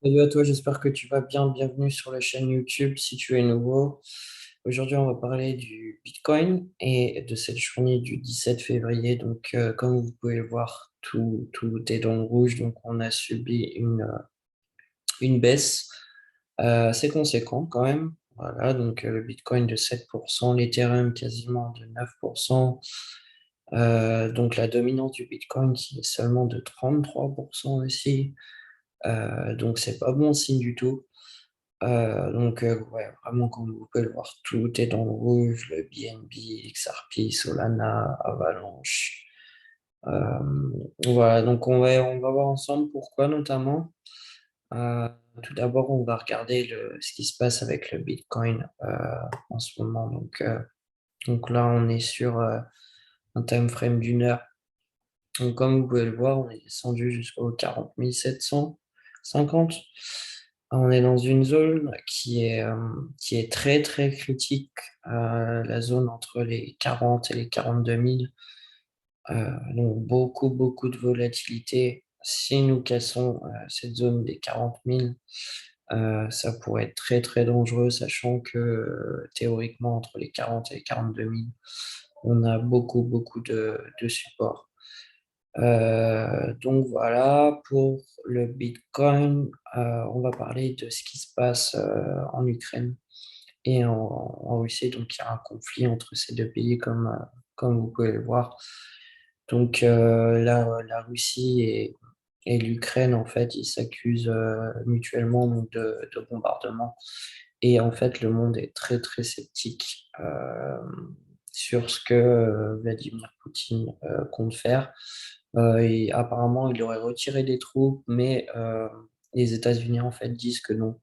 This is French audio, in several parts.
Salut à toi, j'espère que tu vas bien. Bienvenue sur la chaîne YouTube si tu es nouveau. Aujourd'hui, on va parler du Bitcoin et de cette journée du 17 février. Donc, comme vous pouvez le voir, tout est dans le rouge. Donc, on a subi une baisse assez conséquente quand même. Voilà, donc le Bitcoin de 7%, l'Ethereum quasiment de 9%. Donc, la dominance du Bitcoin qui est seulement de 33% aussi. Donc, c'est pas bon signe du tout. Ouais, vraiment, comme vous pouvez le voir, tout est dans le rouge, le BNB, XRP, Solana, Avalanche. Euh, voilà, donc on va voir ensemble pourquoi notamment. Euh, Tout d'abord, on va regarder ce qui se passe avec le Bitcoin en ce moment. Donc là, on est sur un time frame d'une heure. Donc comme vous pouvez le voir, on est descendu jusqu'au 40 750. On est dans une zone qui est très très critique, la zone entre les 40 et les 42 000. Donc beaucoup de volatilité. Si nous cassons cette zone des 40 000, ça pourrait être très très dangereux, sachant que théoriquement entre les 40 et les 42 000, on a beaucoup de support. Donc voilà, pour le Bitcoin, on va parler de ce qui se passe en Ukraine et en Russie. Donc il y a un conflit entre ces deux pays, comme vous pouvez le voir. Donc la Russie et l'Ukraine, en fait, ils s'accusent mutuellement donc, de bombardement. Et en fait, le monde est très très sceptique sur ce que Vladimir Poutine compte faire. Et apparemment, il aurait retiré des troupes, mais les États-Unis en fait disent que non,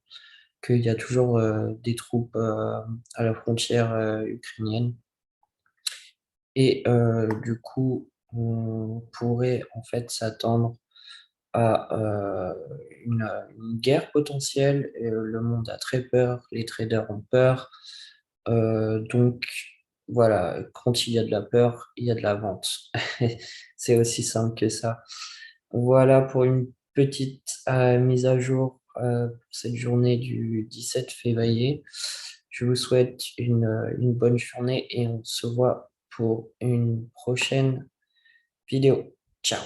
qu'il y a toujours des troupes à la frontière ukrainienne. Et du coup, on pourrait en fait s'attendre à une guerre potentielle. Et, le monde a très peur, les traders ont peur. Donc voilà, quand il y a de la peur, il y a de la vente. C'est aussi simple que ça. Voilà pour une petite mise à jour pour cette journée du 17 février. Je vous souhaite une bonne journée et on se voit pour une prochaine vidéo. Ciao.